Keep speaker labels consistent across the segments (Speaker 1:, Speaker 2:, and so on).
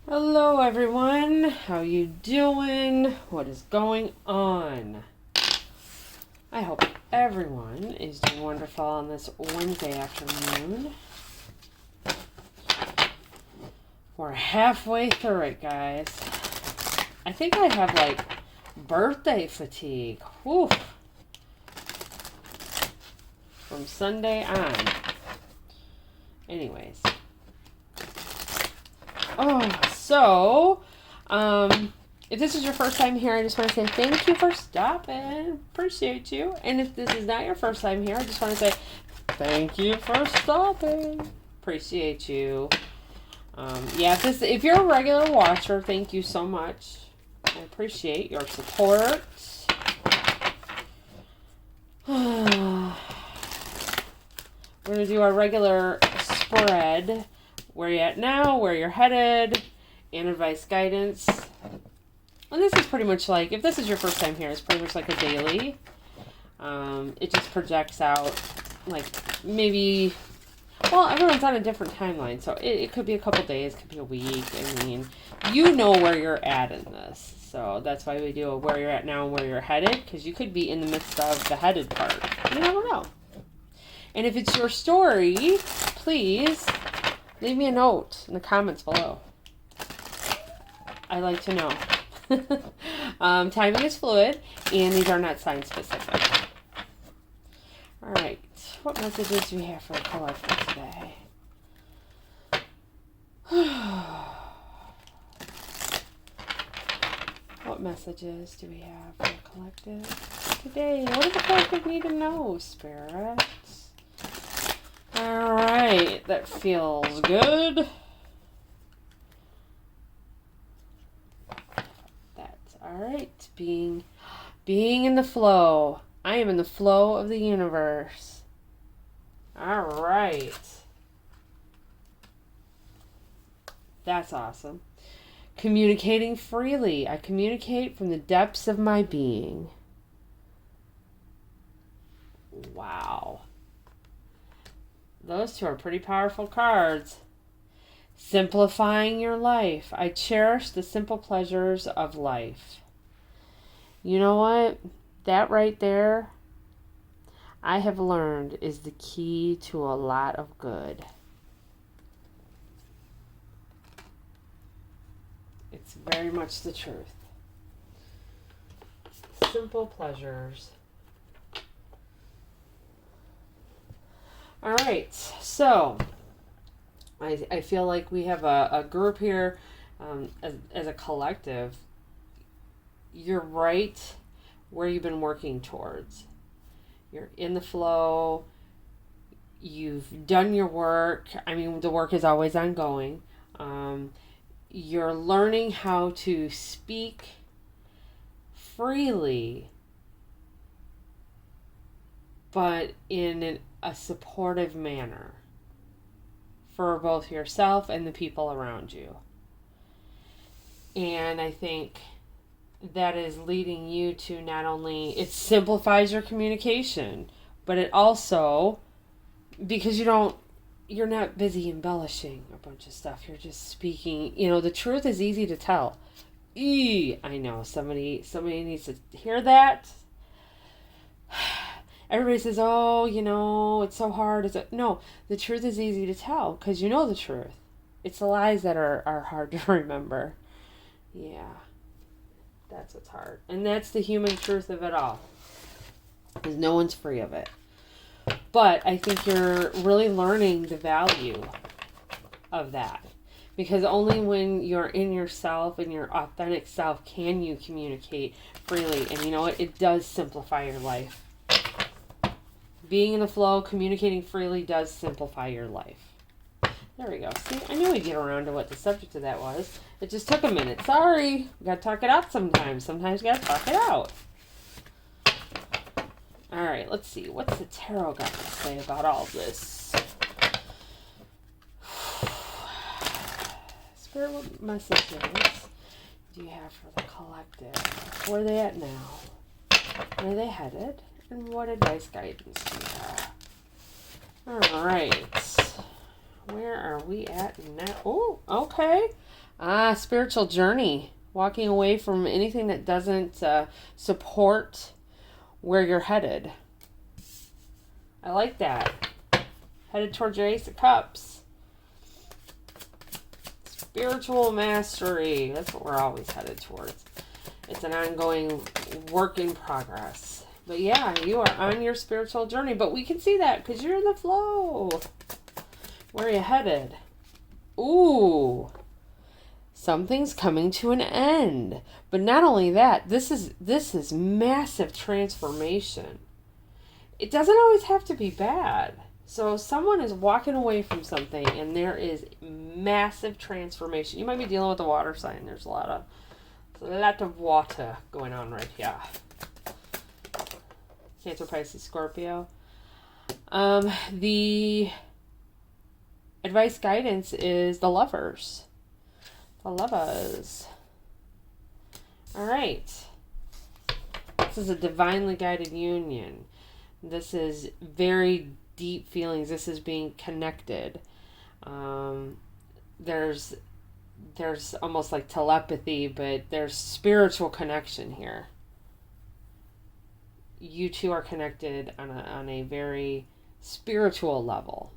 Speaker 1: Hello everyone, how you doing? What is going on? I hope everyone is doing wonderful on this Wednesday afternoon. We're halfway through it, guys. I think I have like birthday fatigue. Whew. From Sunday on. Anyways. If this is your first time here, I just want to say thank you for stopping. Appreciate you. And if this is not your first time here, I just want to say thank you for stopping. Appreciate you. If you're a regular watcher, thank you so much. I appreciate your support. We're going to do our regular spread. Where you're at now, where you're headed, and advice guidance. And this is pretty much like, if this is your first time here, it's pretty much like a daily. It just projects out, like, maybe, well, everyone's on a different timeline, so it could be a couple days, could be a week. I mean, you know where you're at in this. So that's why we do a where you're at now and where you're headed, because you could be in the midst of the headed part. You never know. And if it's your story, please leave me a note in the comments below. I like to know. Timing is fluid, and these are not sign specific. Alright, what messages do we have for the collective today? What messages do we have for the collective today? What does the collective need to know, spirits? Alright, that feels good. That's alright. Being in the flow. I am in the flow of the universe. Alright. That's awesome. Communicating freely. I communicate from the depths of my being. Wow. Those two are pretty powerful cards. Simplifying your life. I cherish the simple pleasures of life. You know what? That right there, I have learned, is the key to a lot of good. It's very much the truth. Simple pleasures. All right, so I feel like we have a group here as a collective. You're right where you've been working towards. You're in the flow. You've done your work. I mean, the work is always ongoing. You're learning how to speak freely, but in a supportive manner for both yourself and the people around you. And I think that is leading you to not only, it simplifies your communication, but it also, because you're not busy embellishing a bunch of stuff. You're just speaking, the truth is easy to tell. I know, somebody needs to hear that. Everybody says, it's so hard. No, the truth is easy to tell because you know the truth. It's the lies that are hard to remember. Yeah, that's what's hard. And that's the human truth of it all. Because no one's free of it. But I think you're really learning the value of that. Because only when you're in yourself and your authentic self can you communicate freely. And you know what? It does simplify your life. Being in the flow, communicating freely does simplify your life. There we go. See, I knew we'd get around to what the subject of that was. It just took a minute. Sorry. We gotta talk it out sometimes. Sometimes we gotta talk it out. Alright, let's see. What's the tarot got to say about all this? Spirit, what messages do you have for the collective? Where are they at now? Where are they headed? And what advice guidance do you have? Alright. Where are we at now? Oh, okay. Spiritual journey. Walking away from anything that doesn't support where you're headed. I like that. Headed towards your Ace of Cups. Spiritual mastery. That's what we're always headed towards. It's an ongoing work in progress. But yeah, you are on your spiritual journey. But we can see that because you're in the flow. Where are you headed? Ooh. Something's coming to an end. But not only that, this is massive transformation. It doesn't always have to be bad. So someone is walking away from something and there is massive transformation. You might be dealing with a water sign. There's a lot of water going on right here. Cancer, Pisces, Scorpio. The advice guidance is the Lovers. The Lovers. All right. This is a divinely guided union. This is very deep feelings. This is being connected. There's almost like telepathy, but there's spiritual connection here. You two are connected on a very spiritual level.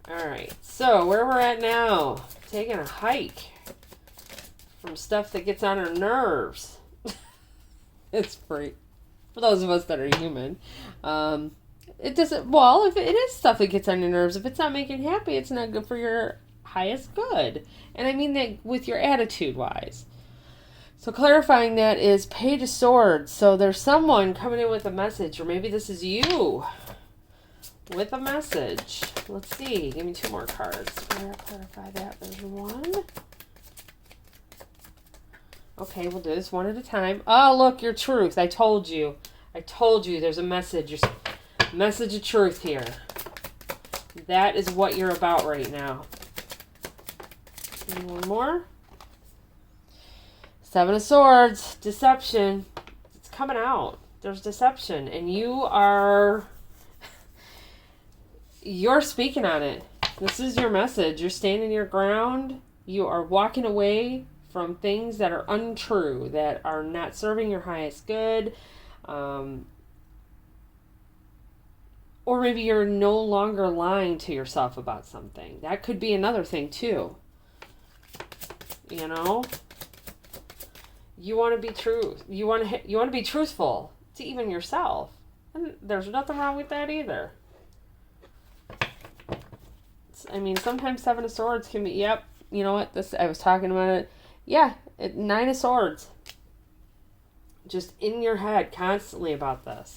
Speaker 1: All right, so where we're at now, taking a hike from stuff that gets on our nerves. It's free. For those of us that are human, it doesn't, well, if it is stuff that gets on your nerves, if it's not making you happy, it's not good for your highest good. And I mean that with your attitude wise. So clarifying that is Page of Swords. So there's someone coming in with a message, or maybe this is you with a message. Let's see. Give me two more cards. Clarify that. There's one. Okay, we'll do this one at a time. Oh, look, your truth. I told you. There's a message. Message of truth here. That is what you're about right now. And one more. Seven of Swords. Deception. It's coming out. There's deception. And you're speaking on it. This is your message. You're standing your ground. You are walking away from things that are untrue, that are not serving your highest good. Or maybe you're no longer lying to yourself about something. That could be another thing too. You know? You want to be true. You want to be truthful to even yourself. And there's nothing wrong with that either. I mean, sometimes Seven of Swords can be, yep, you know what, I was talking about it. Yeah, Nine of Swords. Just in your head constantly about this.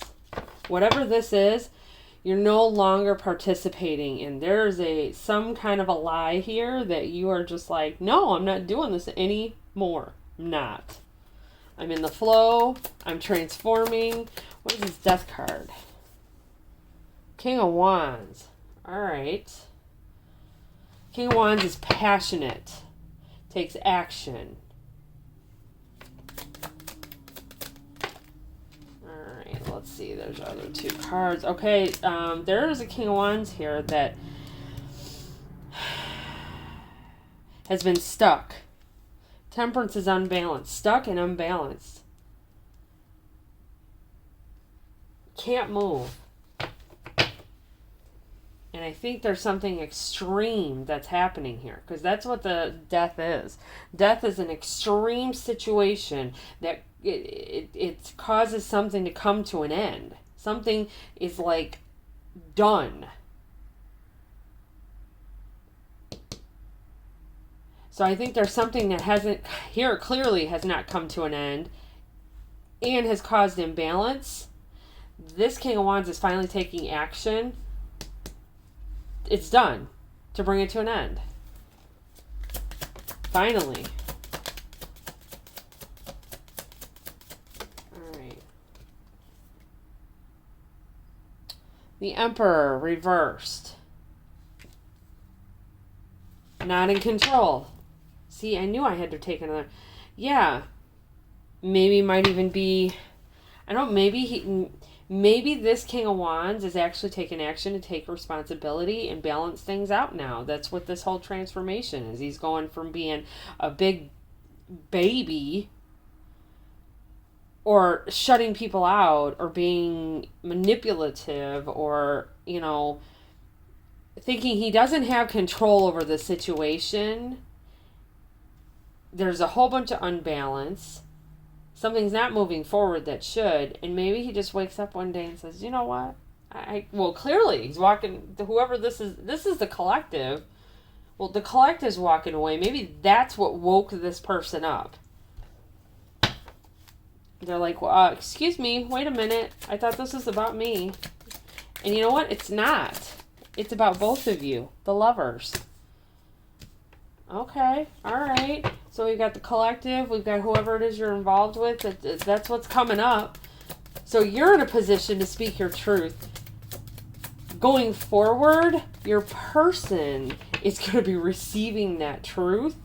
Speaker 1: Whatever this is, you're no longer participating in. There's some kind of a lie here that you are just like, no, I'm not doing this anymore. I'm not. I'm in the flow. I'm transforming. What is this Death card? King of Wands. All right. King of Wands is passionate. Takes action. Alright, let's see. There's other two cards. Okay, there is a King of Wands here that has been stuck. Temperance is unbalanced. Stuck and unbalanced. Can't move. And I think there's something extreme that's happening here. Because that's what the death is. Death is an extreme situation that it causes something to come to an end. Something is like done. So I think there's something that clearly has not come to an end and has caused imbalance. This King of Wands is finally taking action. It's done to bring it to an end. Finally. All right. The Emperor reversed. Not in control. See, I knew I had to take another. Yeah. Maybe might even be, I don't know, Maybe this King of Wands is actually taking action to take responsibility and balance things out now. That's what this whole transformation is. He's going from being a big baby or shutting people out or being manipulative or, thinking he doesn't have control over the situation. There's a whole bunch of unbalance. Something's not moving forward that should. And maybe he just wakes up one day and says, you know what? Well, clearly he's walking, whoever this is the collective. Well, the collective's walking away. Maybe that's what woke this person up. They're like, well, excuse me, wait a minute. I thought this was about me. And you know what? It's not. It's about both of you, the lovers. Okay, all right. So we've got the collective. We've got whoever it is you're involved with. That's what's coming up. So you're in a position to speak your truth. Going forward, your person is going to be receiving that truth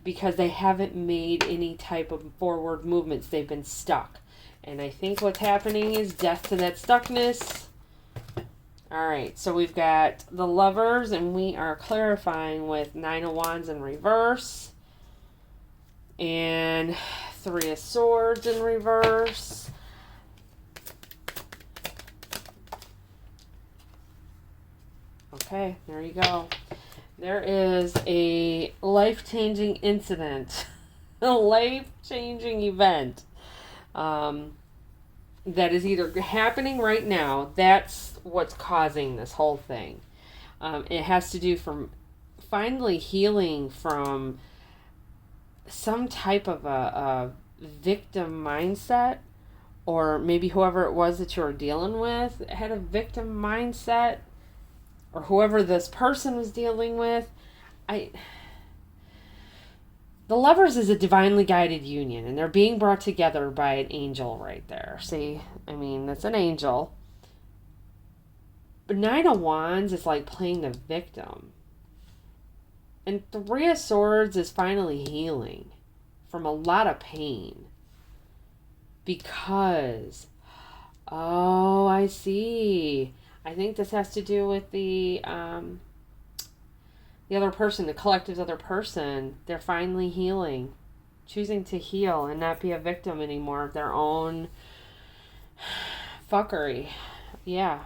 Speaker 1: because they haven't made any type of forward movements. They've been stuck. And I think what's happening is death to that stuckness. All right, so we've got the lovers, and we are clarifying with 9 of Wands in reverse. And 3 of Swords in reverse. Okay, there you go. There is a life-changing incident, a life-changing event that is either happening right now. That's what's causing this whole thing. It has to do from finally healing from some type of a victim mindset, or maybe whoever it was that you were dealing with had a victim mindset, or whoever this person was dealing with. The lovers is a divinely guided union, and they're being brought together by an angel right there. See, that's an angel. But 9 of Wands is like playing the victim. And 3 of Swords is finally healing from a lot of pain. Because, oh, I see. I think this has to do with the other person, the collective's other person. They're finally healing, choosing to heal and not be a victim anymore of their own fuckery. Yeah.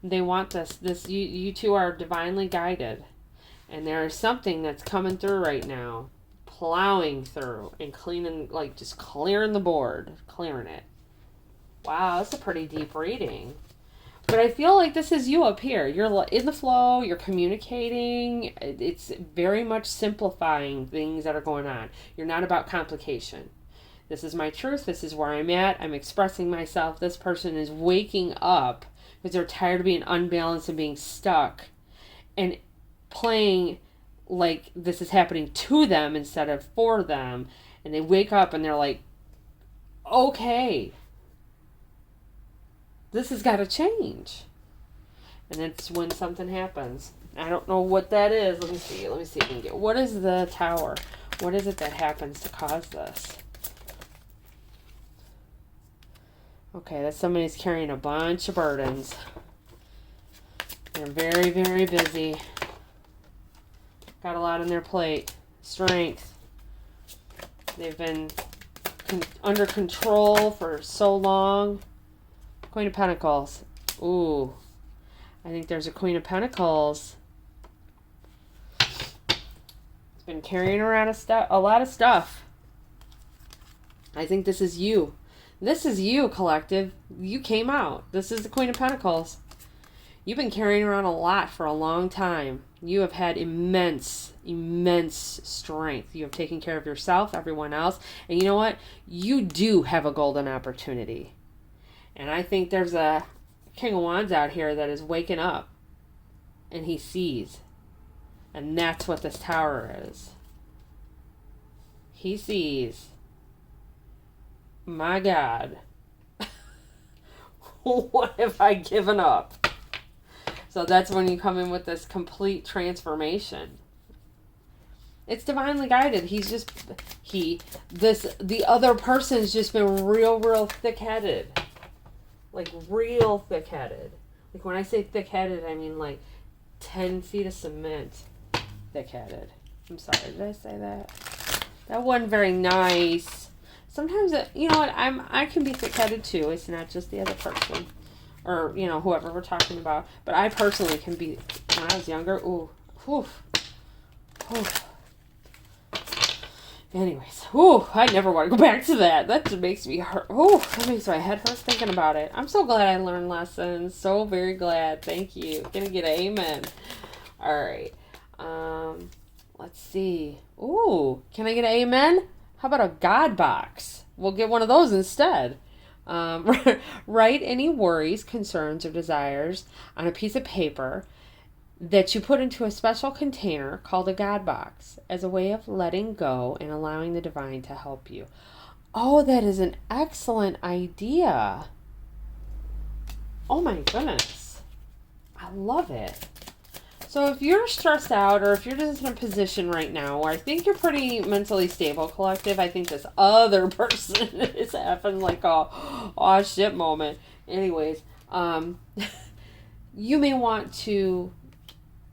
Speaker 1: They want this. You two are divinely guided. And there is something that's coming through right now, plowing through and cleaning, like just clearing the board, clearing it. Wow, that's a pretty deep reading. But I feel like this is you up here. You're in the flow. You're communicating. It's very much simplifying things that are going on. You're not about complication. This is my truth. This is where I'm at. I'm expressing myself. This person is waking up because they're tired of being unbalanced and being stuck and playing like this is happening to them instead of for them. And they wake up and they're like, okay, this has got to change. And it's when something happens. I don't know what that is. Let me see if we can get... What is the Tower? What is it that happens to cause this? Okay, that's somebody's carrying a bunch of burdens. They're very, very busy. Got a lot on their plate. Strength. They've been under control for so long. Queen of Pentacles. Ooh. I think there's a Queen of Pentacles. It's been carrying around a lot of stuff. I think this is you. This is you, collective. You came out. This is the Queen of Pentacles. You've been carrying around a lot for a long time. You have had immense, immense strength. You have taken care of yourself, everyone else. And you know what? You do have a golden opportunity. And I think there's a King of Wands out here that is waking up. And he sees. And that's what this Tower is. He sees. My God. What have I given up? So that's when you come in with this complete transformation. It's divinely guided. The other person's just been real thick-headed. Like real thick-headed. Like when I say thick-headed, I mean like 10 feet of cement thick-headed. I'm sorry, did I say that? That wasn't very nice. Sometimes, you know what, I can be thick-headed too. It's not just the other person. Or, you know, whoever we're talking about. But I personally can be, when I was younger, ooh, oof, oof. Anyways, ooh, I never want to go back to that. That just makes me hurt. Ooh, that makes my head hurt thinking about it. I'm so glad I learned lessons. So very glad. Thank you. Gonna get an amen. All right. Let's see. Ooh, can I get an amen? How about a God box? We'll get one of those instead. Write any worries, concerns, or desires on a piece of paper that you put into a special container called a God box as a way of letting go and allowing the divine to help you. Oh, that is an excellent idea. Oh my goodness. I love it. So if you're stressed out or if you're just in a position right now where I think you're pretty mentally stable, collective, I think this other person is having like a oh shit moment. Anyways, you may want to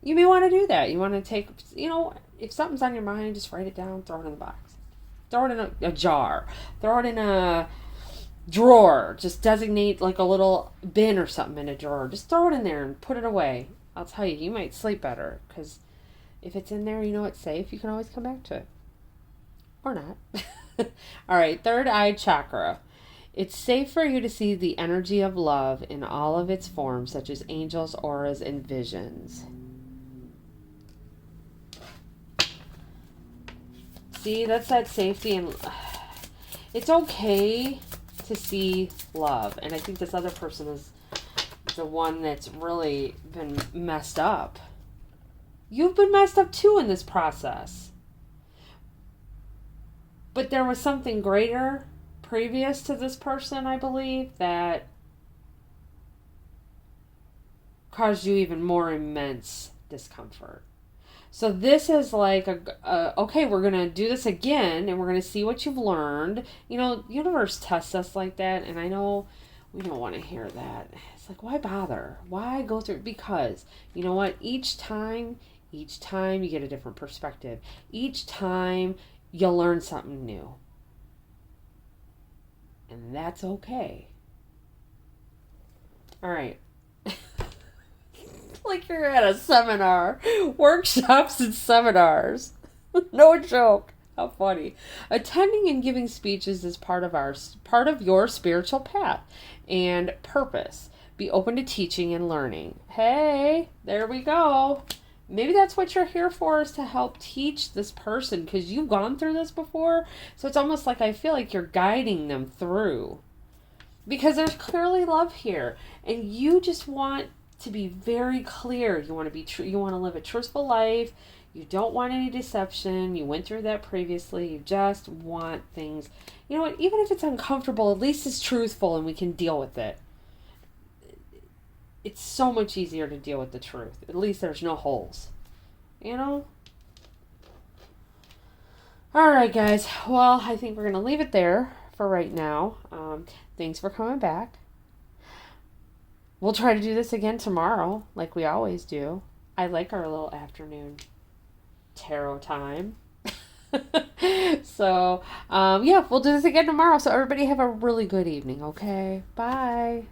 Speaker 1: do that. You want to take, you know, if something's on your mind, just write it down, throw it in the box. Throw it in a jar. Throw it in a drawer. Just designate like a little bin or something in a drawer. Just throw it in there and put it away. I'll tell you, you might sleep better because if it's in there, you know it's safe. You can always come back to it. Or not. All right, third eye chakra. It's safe for you to see the energy of love in all of its forms, such as angels, auras, and visions. See, that's that safety, and it's okay to see love. And I think this other person is the one that's really been messed up. You've been messed up too in this process. But there was something greater previous to this person, I believe, that caused you even more immense discomfort. So this is like okay, we're going to do this again and we're going to see what you've learned. You know, the universe tests us like that, and I know we don't want to hear that. It's like, why bother? Why go through? Because, you know what? Each time you get a different perspective. Each time you'll learn something new. And that's okay. All right. Like you're at a seminar. Workshops and seminars. No joke. How funny. Attending and giving speeches is part of your spiritual path and purpose. Be open to teaching and learning. Hey, there we go. Maybe that's what you're here for, is to help teach this person because you've gone through this before. So it's almost like I feel like you're guiding them through. Because there's clearly love here. And you just want to be very clear. You want to be true. You want to live a truthful life. You don't want any deception. You went through that previously. You just want things. You know what? Even if it's uncomfortable, at least it's truthful and we can deal with it. It's so much easier to deal with the truth. At least there's no holes. You know? All right, guys. Well, I think we're going to leave it there for right now. Thanks for coming back. We'll try to do this again tomorrow, like we always do. I like our little afternoon tarot time. So, yeah, we'll do this again tomorrow. So everybody have a really good evening, okay? Bye.